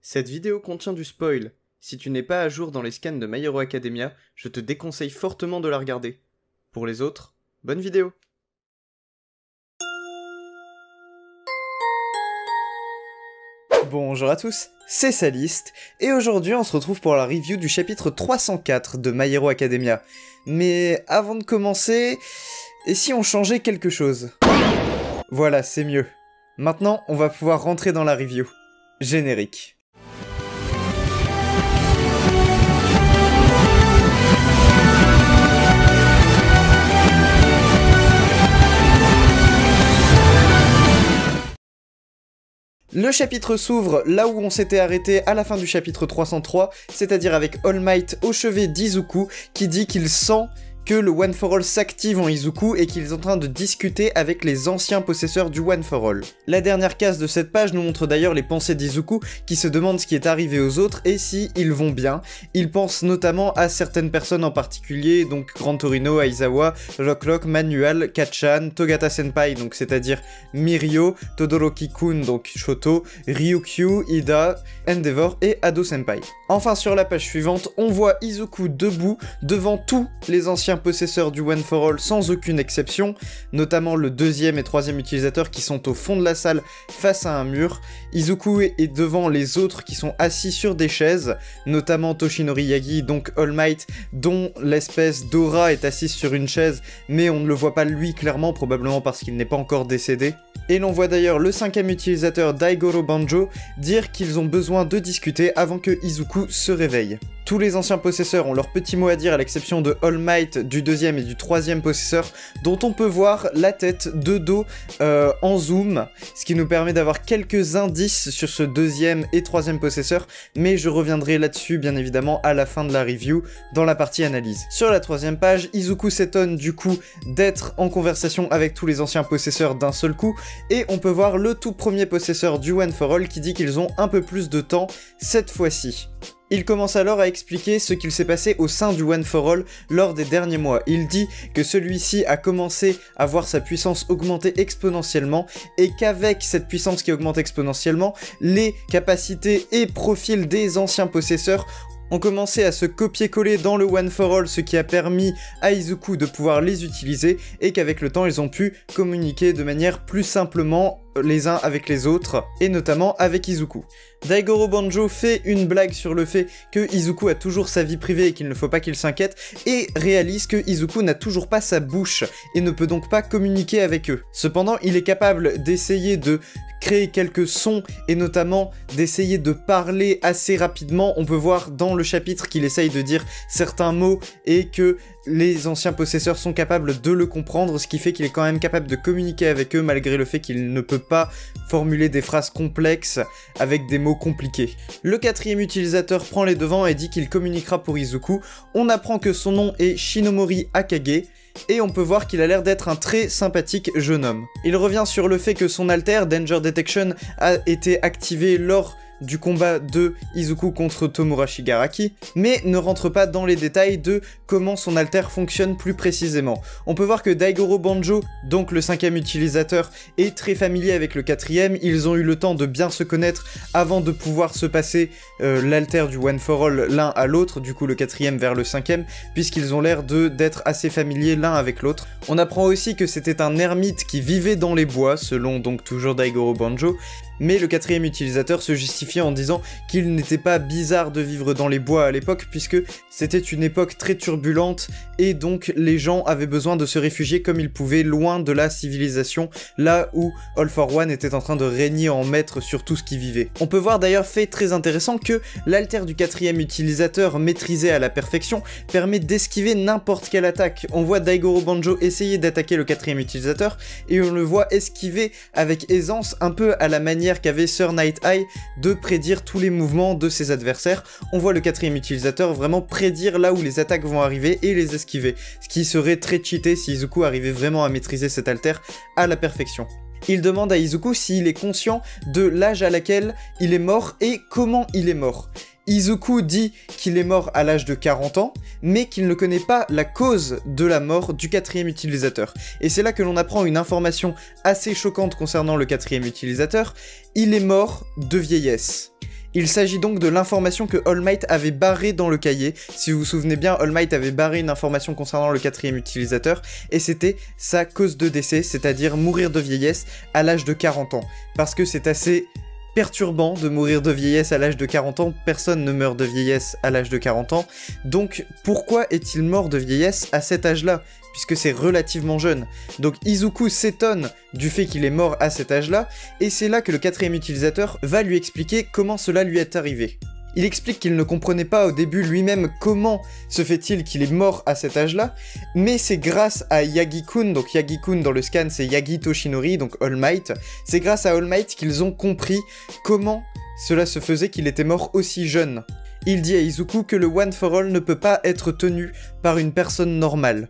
Cette vidéo contient du spoil. Si tu n'es pas à jour dans les scans de My Hero Academia, je te déconseille fortement de la regarder. Pour les autres, bonne vidéo. Bonjour à tous, c'est Saliste, et aujourd'hui on se retrouve pour la review du chapitre 304 de My Hero Academia. Mais avant de commencer, et si on changeait quelque chose? Voilà, c'est mieux. Maintenant, on va pouvoir rentrer dans la review. Générique. Le chapitre s'ouvre là où on s'était arrêté à la fin du chapitre 303, c'est-à-dire avec All Might au chevet d'Izuku qui dit qu'il sent que le One for All s'active en Izuku et qu'il est en train de discuter avec les anciens possesseurs du One for All. La dernière case de cette page nous montre d'ailleurs les pensées d'Izuku qui se demande ce qui est arrivé aux autres et si ils vont bien. Il pense notamment à certaines personnes en particulier, donc Grand Torino, Aizawa, Rock, Manual, Kachan, Togata Senpai, donc c'est-à-dire Mirio, Todoroki-kun, donc Shoto, Ryukyu, Ida, Endeavor et Ado Senpai. Enfin sur la page suivante, on voit Izuku debout devant tous les anciens possesseurs du One for All sans aucune exception, notamment le deuxième et troisième utilisateur qui sont au fond de la salle face à un mur. Izuku est devant les autres qui sont assis sur des chaises, notamment Toshinori Yagi, donc All Might, dont l'espèce d'aura est assise sur une chaise, mais on ne le voit pas lui clairement, probablement parce qu'il n'est pas encore décédé. Et l'on voit d'ailleurs le cinquième utilisateur Daigoro Banjo dire qu'ils ont besoin de discuter avant que Izuku se réveille. Tous les anciens possesseurs ont leur petit mot à dire à l'exception de All Might, du deuxième et du troisième possesseur, dont on peut voir la tête de dos en zoom, ce qui nous permet d'avoir quelques indices sur ce deuxième et troisième possesseur, mais je reviendrai là-dessus bien évidemment à la fin de la review, dans la partie analyse. Sur la troisième page, Izuku s'étonne du coup d'être en conversation avec tous les anciens possesseurs d'un seul coup, et on peut voir le tout premier possesseur du One for All qui dit qu'ils ont un peu plus de temps cette fois-ci. Il commence alors à expliquer ce qu'il s'est passé au sein du One for All lors des derniers mois. Il dit que celui-ci a commencé à voir sa puissance augmenter exponentiellement et qu'avec cette puissance qui augmente exponentiellement, les capacités et profils des anciens possesseurs ont commencé à se copier-coller dans le One for All, ce qui a permis à Izuku de pouvoir les utiliser et qu'avec le temps ils ont pu communiquer de manière plus simplement les uns avec les autres, et notamment avec Izuku. Daigoro Banjo fait une blague sur le fait que Izuku a toujours sa vie privée et qu'il ne faut pas qu'il s'inquiète, et réalise que Izuku n'a toujours pas sa bouche, et ne peut donc pas communiquer avec eux. Cependant, il est capable d'essayer de créer quelques sons, et notamment d'essayer de parler assez rapidement. On peut voir dans le chapitre qu'il essaye de dire certains mots, et que les anciens possesseurs sont capables de le comprendre, ce qui fait qu'il est quand même capable de communiquer avec eux malgré le fait qu'il ne peut pas formuler des phrases complexes avec des mots compliqués. Le quatrième utilisateur prend les devants et dit qu'il communiquera pour Izuku. On apprend que son nom est Shinomori Akage, et on peut voir qu'il a l'air d'être un très sympathique jeune homme. Il revient sur le fait que son alter, Danger Detection, a été activé lors du combat de Izuku contre Tomura Shigaraki, mais ne rentre pas dans les détails de comment son alter fonctionne plus précisément. On peut voir que Daigoro Banjo, donc le cinquième utilisateur, est très familier avec le quatrième. Ils ont eu le temps de bien se connaître avant de pouvoir se passer l'alter du One for All l'un à l'autre, du coup le quatrième vers le cinquième, puisqu'ils ont l'air d'être assez familiers l'un avec l'autre. On apprend aussi que c'était un ermite qui vivait dans les bois, selon donc toujours Daigoro Banjo, mais le quatrième utilisateur se justifie en disant qu'il n'était pas bizarre de vivre dans les bois à l'époque puisque c'était une époque très turbulente et donc les gens avaient besoin de se réfugier comme ils pouvaient loin de la civilisation, là où All for One était en train de régner en maître sur tout ce qui vivait. On peut voir d'ailleurs, fait très intéressant, que l'alter du quatrième utilisateur maîtrisé à la perfection permet d'esquiver n'importe quelle attaque. On voit Daigoro Banjo essayer d'attaquer le quatrième utilisateur et on le voit esquiver avec aisance, un peu à la manière qu'avait Sir Night Eye de prédire tous les mouvements de ses adversaires. On voit le quatrième utilisateur vraiment prédire là où les attaques vont arriver et les esquiver, ce qui serait très cheaté si Izuku arrivait vraiment à maîtriser cet alter à la perfection. Il demande à Izuku s'il est conscient de l'âge à laquelle il est mort et comment il est mort. Izuku dit qu'il est mort à l'âge de 40 ans, mais qu'il ne connaît pas la cause de la mort du quatrième utilisateur. Et c'est là que l'on apprend une information assez choquante concernant le quatrième utilisateur. Il est mort de vieillesse. Il s'agit donc de l'information que All Might avait barrée dans le cahier. Si vous vous souvenez bien, All Might avait barré une information concernant le 4e utilisateur, et c'était sa cause de décès, c'est-à-dire mourir de vieillesse à l'âge de 40 ans. Parce que c'est assez perturbant de mourir de vieillesse à l'âge de 40 ans, personne ne meurt de vieillesse à l'âge de 40 ans, donc pourquoi est-il mort de vieillesse à cet âge-là, puisque c'est relativement jeune. Donc Izuku s'étonne du fait qu'il est mort à cet âge-là, et c'est là que le 4e utilisateur va lui expliquer comment cela lui est arrivé. Il explique qu'il ne comprenait pas au début lui-même comment se fait-il qu'il est mort à cet âge-là, mais c'est grâce à Yagi-kun, donc Yagi-kun dans le scan c'est Yagi Toshinori, donc All Might, c'est grâce à All Might qu'ils ont compris comment cela se faisait qu'il était mort aussi jeune. Il dit à Izuku que le One for All ne peut pas être tenu par une personne normale,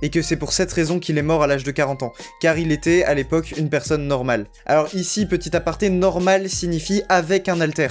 et que c'est pour cette raison qu'il est mort à l'âge de 40 ans, car il était à l'époque une personne normale. Alors ici, petit aparté, normal signifie avec un alter.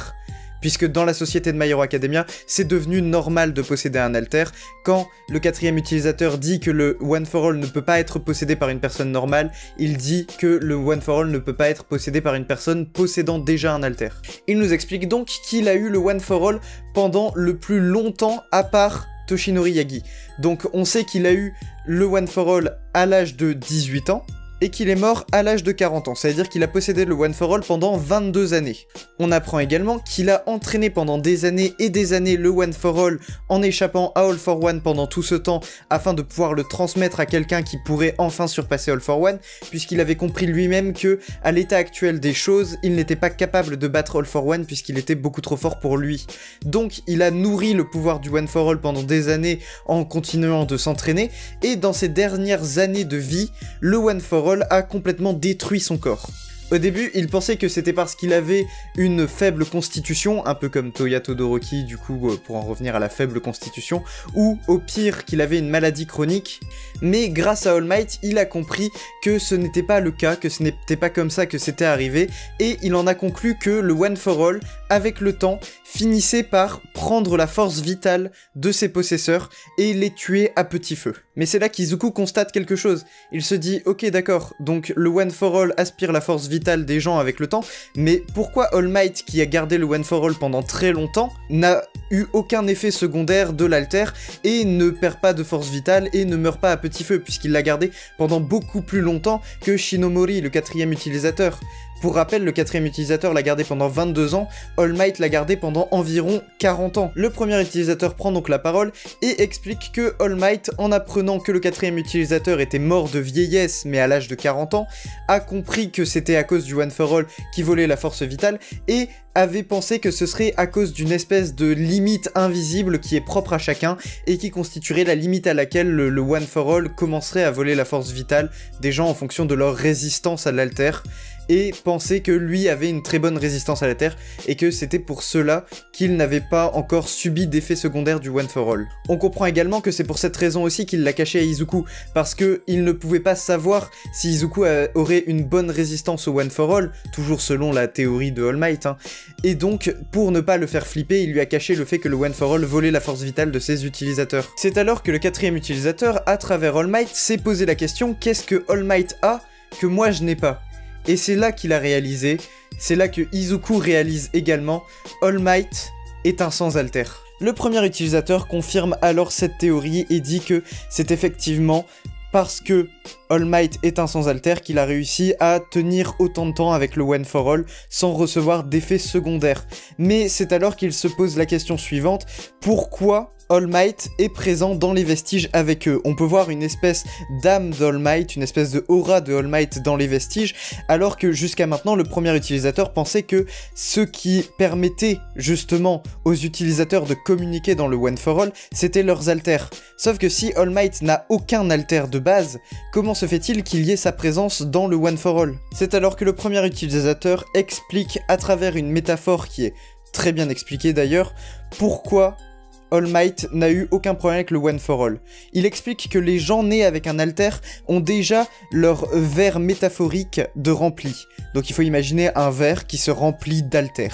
Puisque dans la société de My Hero Academia, c'est devenu normal de posséder un alter. Quand le 4e utilisateur dit que le One for All ne peut pas être possédé par une personne normale, il dit que le One for All ne peut pas être possédé par une personne possédant déjà un alter. Il nous explique donc qu'il a eu le One for All pendant le plus longtemps à part Toshinori Yagi. Donc on sait qu'il a eu le One for All à l'âge de 18 ans, et qu'il est mort à l'âge de 40 ans, c'est-à-dire qu'il a possédé le One for All pendant 22 années. On apprend également qu'il a entraîné pendant des années et des années le One for All en échappant à All for One pendant tout ce temps afin de pouvoir le transmettre à quelqu'un qui pourrait enfin surpasser All for One, puisqu'il avait compris lui-même que, à l'état actuel des choses, il n'était pas capable de battre All for One puisqu'il était beaucoup trop fort pour lui. Donc il a nourri le pouvoir du One for All pendant des années en continuant de s'entraîner, et dans ses dernières années de vie, le One for All a complètement détruit son corps. Au début, il pensait que c'était parce qu'il avait une faible constitution, un peu comme Toya Todoroki du coup, pour en revenir à la faible constitution, ou au pire qu'il avait une maladie chronique, mais grâce à All Might, il a compris que ce n'était pas le cas, que ce n'était pas comme ça que c'était arrivé, et il en a conclu que le One for All, avec le temps, finissait par prendre la force vitale de ses possesseurs et les tuer à petit feu. Mais c'est là qu'Izuku constate quelque chose. Il se dit, ok d'accord, donc le One for All aspire la force vitale des gens avec le temps, mais pourquoi All Might, qui a gardé le One for All pendant très longtemps, n'a eu aucun effet secondaire de l'alter et ne perd pas de force vitale et ne meurt pas à petit feu, puisqu'il l'a gardé pendant beaucoup plus longtemps que Shinomori, le 4e utilisateur. Pour rappel, le 4e utilisateur l'a gardé pendant 22 ans, All Might l'a gardé pendant environ 40 ans. Le premier utilisateur prend donc la parole et explique que All Might, en apprenant que le 4e utilisateur était mort de vieillesse mais à l'âge de 40 ans, a compris que c'était à cause du One for All qui volait la force vitale et avait pensé que ce serait à cause d'une espèce de limite invisible qui est propre à chacun et qui constituerait la limite à laquelle le One for All commencerait à voler la force vitale des gens en fonction de leur résistance à l'alter, et pensait que lui avait une très bonne résistance à la Terre, et que c'était pour cela qu'il n'avait pas encore subi d'effets secondaires du One for All. On comprend également que c'est pour cette raison aussi qu'il l'a caché à Izuku, parce qu'il ne pouvait pas savoir si Izuku aurait une bonne résistance au One for All, toujours selon la théorie de All Might, hein. Et donc, pour ne pas le faire flipper, il lui a caché le fait que le One for All volait la force vitale de ses utilisateurs. C'est alors que le 4e utilisateur, à travers All Might, s'est posé la question, qu'est-ce que All Might a que moi je n'ai pas ? Et c'est là qu'il a réalisé, c'est là que Izuku réalise également, All Might est un sans alter. Le premier utilisateur confirme alors cette théorie et dit que c'est effectivement parce que All Might est un sans alter qu'il a réussi à tenir autant de temps avec le One for All sans recevoir d'effets secondaires. Mais c'est alors qu'il se pose la question suivante, pourquoi All Might est présent dans les vestiges avec eux? On peut voir une espèce d'âme d'All Might, une espèce de aura de All Might dans les vestiges, alors que jusqu'à maintenant le premier utilisateur pensait que ce qui permettait justement aux utilisateurs de communiquer dans le One for All, c'était leurs alters. Sauf que si All Might n'a aucun alter de base, comment se fait-il qu'il y ait sa présence dans le One for All? C'est alors que le premier utilisateur explique à travers une métaphore qui est très bien expliquée d'ailleurs, pourquoi All Might n'a eu aucun problème avec le One for All. Il explique que les gens nés avec un alter ont déjà leur verre métaphorique de rempli. Donc il faut imaginer un verre qui se remplit d'alter.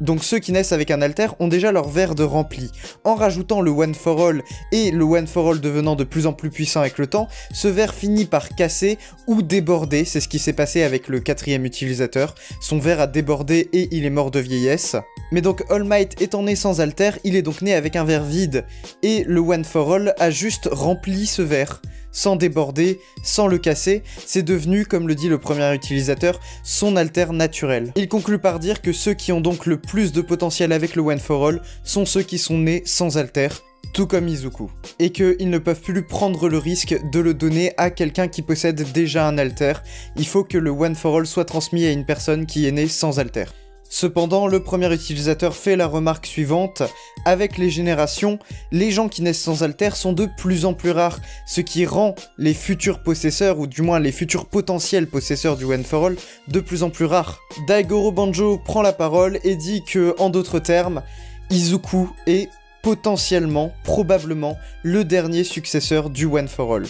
Donc ceux qui naissent avec un alter ont déjà leur verre de rempli. En rajoutant le One for All et le One for All devenant de plus en plus puissant avec le temps, ce verre finit par casser ou déborder, c'est ce qui s'est passé avec le 4e utilisateur. Son verre a débordé et il est mort de vieillesse. Mais donc All Might étant né sans alter, il est donc né avec un verre vide, et le One for All a juste rempli ce verre. Sans déborder, sans le casser, c'est devenu, comme le dit le premier utilisateur, son alter naturel. Il conclut par dire que ceux qui ont donc le plus de potentiel avec le One for All sont ceux qui sont nés sans alter, tout comme Izuku. Et qu'ils ne peuvent plus prendre le risque de le donner à quelqu'un qui possède déjà un alter. Il faut que le One for All soit transmis à une personne qui est née sans alter. Cependant, le premier utilisateur fait la remarque suivante: avec les générations, les gens qui naissent sans alter sont de plus en plus rares, ce qui rend les futurs possesseurs, ou du moins les futurs potentiels possesseurs du One for All, de plus en plus rares. Daigoro Banjo prend la parole et dit que, en d'autres termes, Izuku est potentiellement, probablement, le dernier successeur du One for All.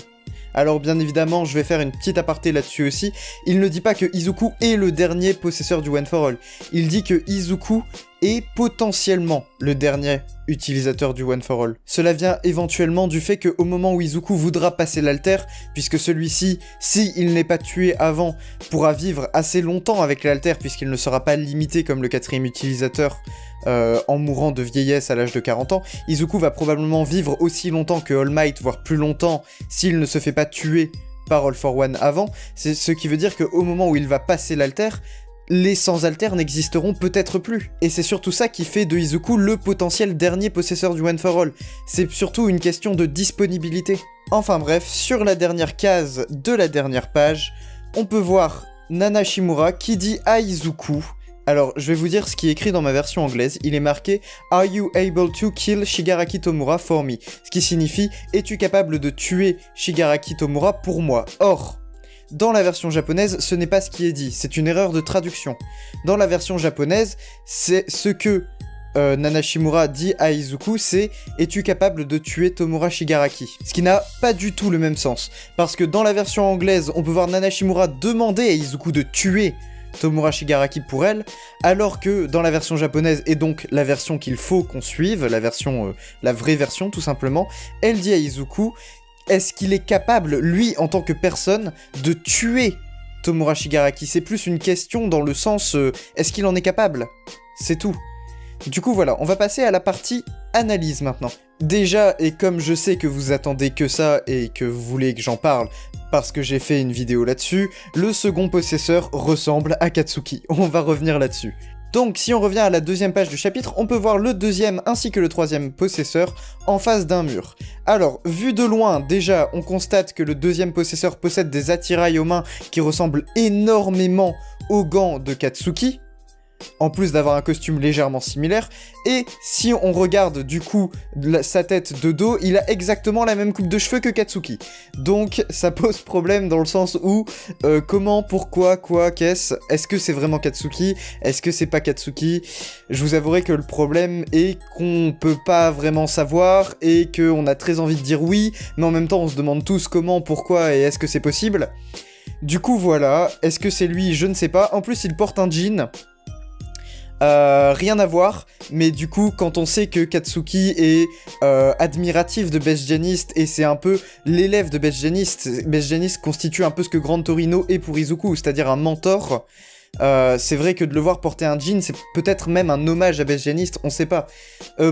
Alors bien évidemment, je vais faire une petite aparté là-dessus aussi, il ne dit pas que Izuku est le dernier possesseur du One for All, il dit que Izuku est potentiellement le dernier utilisateur du One for All. Cela vient éventuellement du fait qu'au moment où Izuku voudra passer l'alter, puisque celui-ci, s'il n'est pas tué avant, pourra vivre assez longtemps avec l'alter, puisqu'il ne sera pas limité comme le 4e utilisateur en mourant de vieillesse à l'âge de 40 ans, Izuku va probablement vivre aussi longtemps que All Might, voire plus longtemps, s'il ne se fait pas tuer par All for One avant, c'est ce qui veut dire qu'au moment où il va passer l'alter, les sans-alter n'existeront peut-être plus. Et c'est surtout ça qui fait de Izuku le potentiel dernier possesseur du One for All. C'est surtout une question de disponibilité. Enfin bref, sur la dernière case de la dernière page, on peut voir Nana Shimura qui dit à Izuku... Alors, je vais vous dire ce qui est écrit dans ma version anglaise. Il est marqué « Are you able to kill Shigaraki Tomura for me ?» Ce qui signifie « Es-tu capable de tuer Shigaraki Tomura pour moi ?» Or, dans la version japonaise, ce n'est pas ce qui est dit, c'est une erreur de traduction. Dans la version japonaise, c'est ce que Nana Shimura dit à Izuku, c'est « Es-tu capable de tuer Tomura Shigaraki ?» Ce qui n'a pas du tout le même sens. Parce que dans la version anglaise, on peut voir Nana Shimura demander à Izuku de tuer Tomura Shigaraki pour elle, alors que dans la version japonaise, et donc la version qu'il faut qu'on suive, la vraie version tout simplement, elle dit à Izuku, est-ce qu'il est capable, lui, en tant que personne, de tuer Tomura Shigaraki? C'est plus une question dans le sens, est-ce qu'il en est capable? C'est tout. Du coup voilà, on va passer à la partie analyse maintenant. Déjà, et comme je sais que vous attendez que ça et que vous voulez que j'en parle, parce que j'ai fait une vidéo là-dessus, le second possesseur ressemble à Katsuki. On va revenir là-dessus. Donc si on revient à la deuxième page du chapitre, on peut voir le deuxième ainsi que le troisième possesseur en face d'un mur. Alors, vu de loin, déjà, on constate que le deuxième possesseur possède des attirails aux mains qui ressemblent énormément aux gants de Katsuki, en plus d'avoir un costume légèrement similaire, et si on regarde du coup sa tête de dos, il a exactement la même coupe de cheveux que Katsuki. Donc ça pose problème dans le sens où, comment, pourquoi, quoi, qu'est-ce, est-ce que c'est vraiment Katsuki, est-ce que c'est pas Katsuki? Je vous avouerai que le problème est qu'on peut pas vraiment savoir, et qu'on a très envie de dire oui, mais en même temps on se demande tous comment, pourquoi, et est-ce que c'est possible? Du coup voilà, est-ce que c'est lui? Je ne sais pas. En plus il porte un jean. Rien à voir, mais du coup, quand on sait que Katsuki est admiratif de Best Jeanist, et c'est un peu l'élève de Best Jeanist constitue un peu ce que Grand Torino est pour Izuku, c'est-à-dire un mentor. C'est vrai que de le voir porter un jean, c'est peut-être même un hommage à Best Jeanist, on sait pas.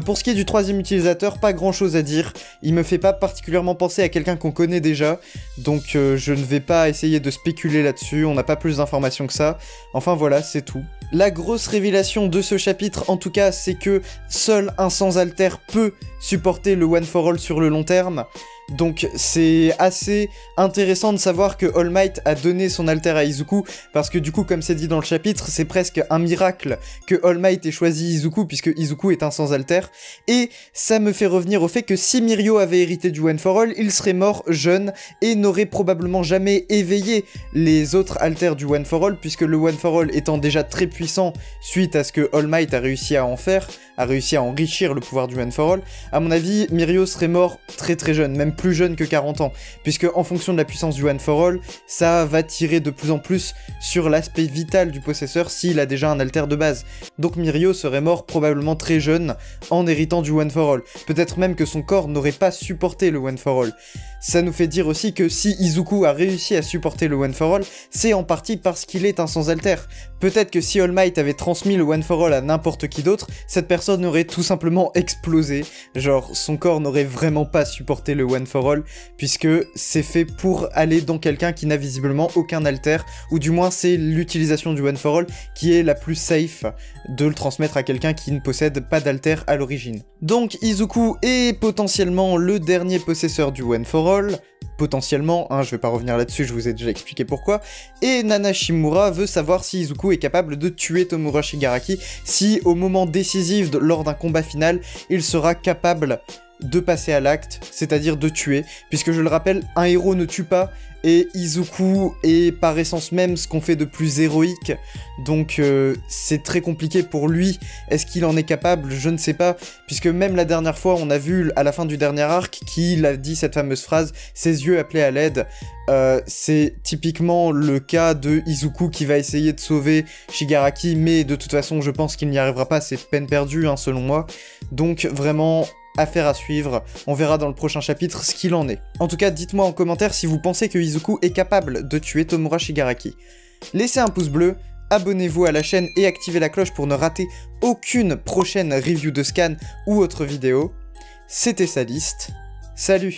Pour ce qui est du troisième utilisateur, pas grand chose à dire. Il me fait pas particulièrement penser à quelqu'un qu'on connaît déjà, donc je ne vais pas essayer de spéculer là-dessus, on n'a pas plus d'informations que ça. Enfin voilà, c'est tout. La grosse révélation de ce chapitre, en tout cas, c'est que seul un sans-alter peut supporter le One for All sur le long terme. Donc c'est assez intéressant de savoir que All Might a donné son alter à Izuku, parce que du coup, comme c'est dit dans le chapitre, c'est presque un miracle que All Might ait choisi Izuku, puisque Izuku est un sans-alter, et ça me fait revenir au fait que si Mirio avait hérité du One for All, il serait mort jeune, et n'aurait probablement jamais éveillé les autres alters du One for All, puisque le One for All étant déjà très puissant suite à ce que All Might a réussi à en faire, a réussi à enrichir le pouvoir du One for All, à mon avis, Mirio serait mort très très jeune, même plus jeune que 40 ans, puisque en fonction de la puissance du One for All, ça va tirer de plus en plus sur l'aspect vital du possesseur s'il a déjà un alter de base. Donc Mirio serait mort probablement très jeune en héritant du One for All. Peut-être même que son corps n'aurait pas supporté le One for All. Ça nous fait dire aussi que si Izuku a réussi à supporter le One for All, c'est en partie parce qu'il est un sans alter. Peut-être que si All Might avait transmis le One for All à n'importe qui d'autre, cette personne aurait tout simplement explosé. Genre, son corps n'aurait vraiment pas supporté le One for All, puisque c'est fait pour aller dans quelqu'un qui n'a visiblement aucun alter, ou du moins c'est l'utilisation du One for All qui est la plus safe de le transmettre à quelqu'un qui ne possède pas d'alter à l'origine. Donc Izuku est potentiellement le dernier possesseur du One for All, potentiellement, hein, je vais pas revenir là-dessus, je vous ai déjà expliqué pourquoi, et Nana Shimura veut savoir si Izuku est capable de tuer Tomura Shigaraki, si au moment décisif lors d'un combat final, il sera capable de passer à l'acte, c'est-à-dire de tuer, puisque je le rappelle, un héros ne tue pas, et Izuku est par essence même ce qu'on fait de plus héroïque, donc c'est très compliqué pour lui. Est-ce qu'il en est capable? Je ne sais pas, puisque même la dernière fois, on a vu à la fin du dernier arc qu'il a dit cette fameuse phrase « ses yeux appelaient à l'aide ». C'est typiquement le cas de Izuku qui va essayer de sauver Shigaraki, mais de toute façon, je pense qu'il n'y arrivera pas, c'est peine perdue, hein, selon moi. Donc vraiment, affaire à suivre, on verra dans le prochain chapitre ce qu'il en est. En tout cas, dites-moi en commentaire si vous pensez que Izuku est capable de tuer Tomura Shigaraki. Laissez un pouce bleu, abonnez-vous à la chaîne et activez la cloche pour ne rater aucune prochaine review de scan ou autre vidéo. C'était Sadiste, salut!